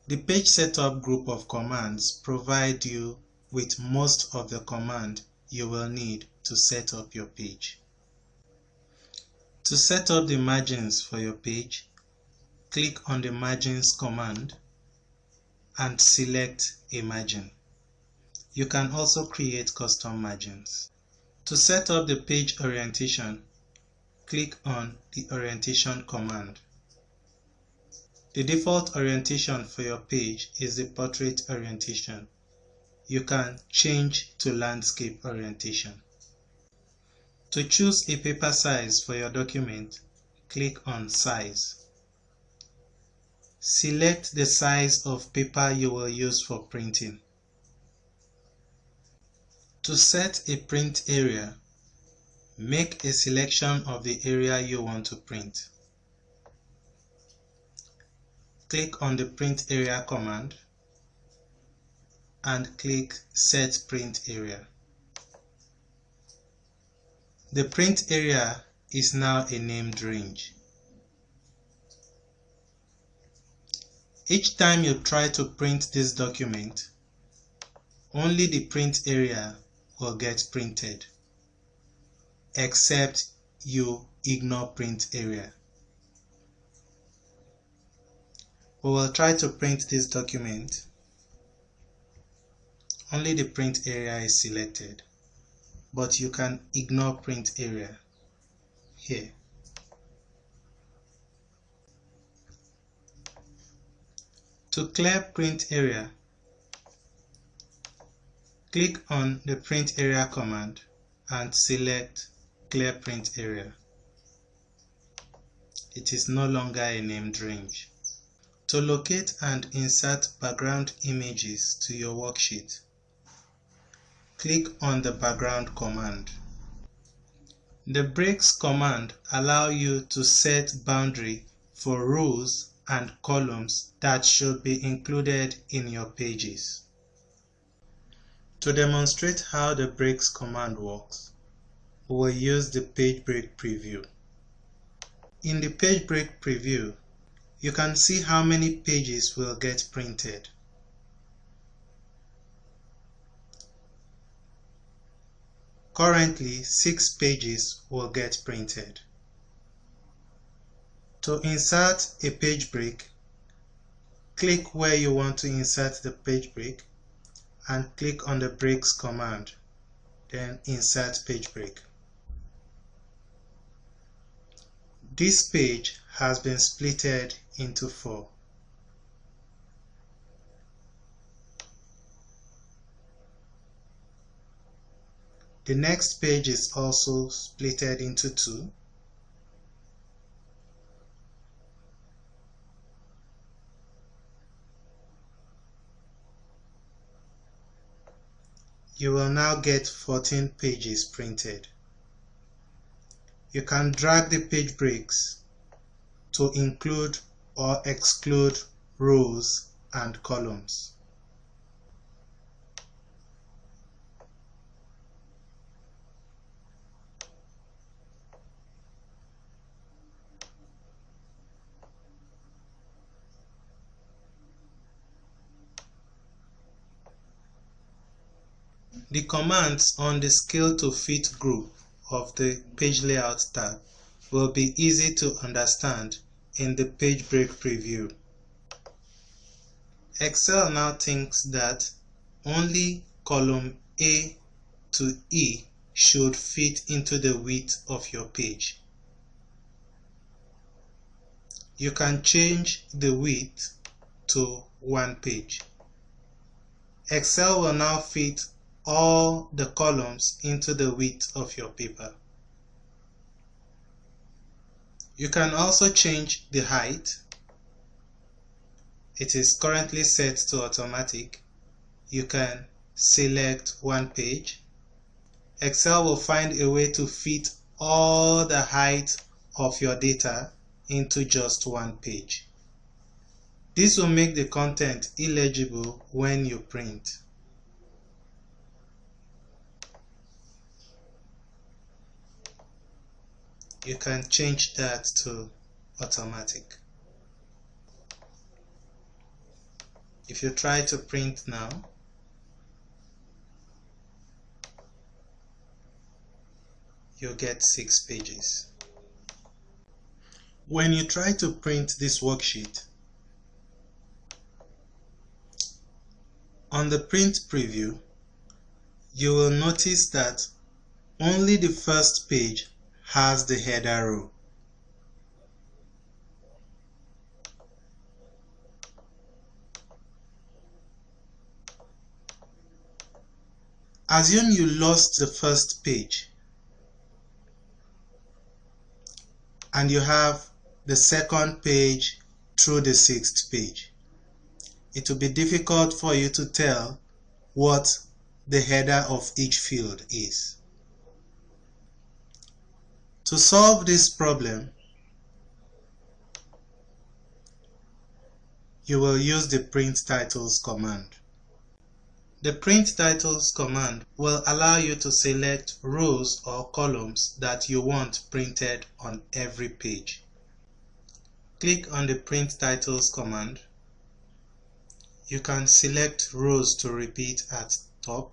The page setup group of commands provide you with most of the command you will need to set up your page. To set up the margins for your page, click on the margins command and select a margin. You can also create custom margins. To set up the page orientation, click on the orientation command. The default orientation for your page is the portrait orientation. You can change to landscape orientation. To choose a paper size for your document, click on Size. Select the size of paper you will use for printing. To set a print area, make a selection of the area you want to print. Click on the Print Area command and click Set Print Area. The print area is now a named range. Each time you try to print this document, only the print area will get printed, except you ignore print area. We will try to print this document. Only the print area is selected, but you can ignore print area here. To clear print area, click on the Print Area command and select Clear Print Area. It is no longer a named range. To locate and insert background images to your worksheet, click on the Background command. The Breaks command allows you to set boundary for rows and columns that should be included in your pages. To demonstrate how the Breaks command works, we will use the Page Break preview. In the Page Break preview, you can see how many pages will get printed. Currently, 6 pages will get printed. To insert a page break, click where you want to insert the page break and click on the Breaks command, then Insert Page Break. This page has been splitted into 4. The next page is also splitted into 2. You will now get 14 pages printed. You can drag the page breaks to include or exclude rows and columns. The commands on the Scale to Fit group of the Page Layout tab will be easy to understand in the Page Break preview. Excel now thinks that only column A to E should fit into the width of your page. You can change the width to 1 page. Excel will now fit all the columns into the width of your paper. You can also change the height. It is currently set to automatic. You can select 1 page. Excel will find a way to fit all the height of your data into just 1 page. This will make the content illegible when you print. You can change that to automatic. If you try to print now, you'll get 6 pages. When you try to print this worksheet, on the print preview, you will notice that only the first page has the header row. Assume you lost the first page and you have the second page through the 6th page. It will be difficult for you to tell what the header of each field is. To solve this problem, you will use the print titles command. The print titles command will allow you to select rows or columns that you want printed on every page. Click on the print titles command. You can select rows to repeat at top.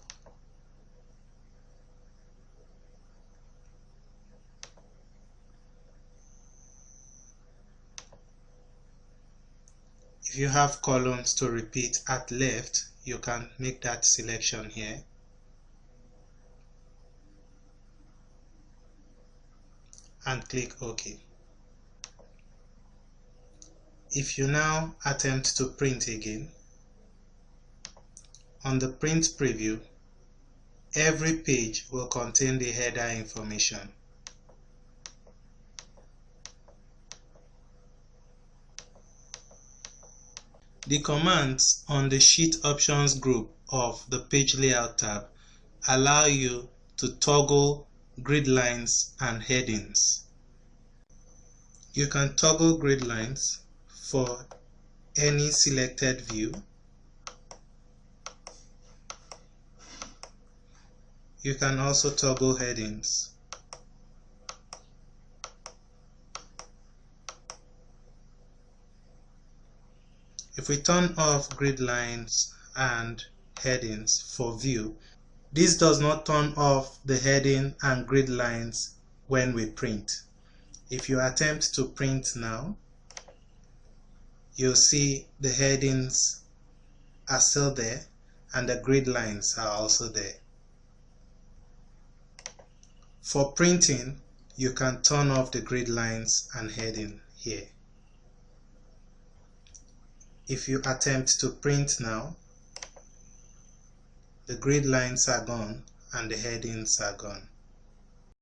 If you have columns to repeat at left, you can make that selection here. And click OK. If you now attempt to print again, on the print preview, every page will contain the header information. The commands on the Sheet Options group of the Page Layout tab allow you to toggle grid lines and headings. You can toggle grid lines for any selected view. You can also toggle headings. If we turn off grid lines and headings for view, this does not turn off the heading and grid lines when we print. If you attempt to print now, you'll see the headings are still there and the grid lines are also there. For printing, you can turn off the grid lines and heading here. If you attempt to print now, the grid lines are gone and the headings are gone.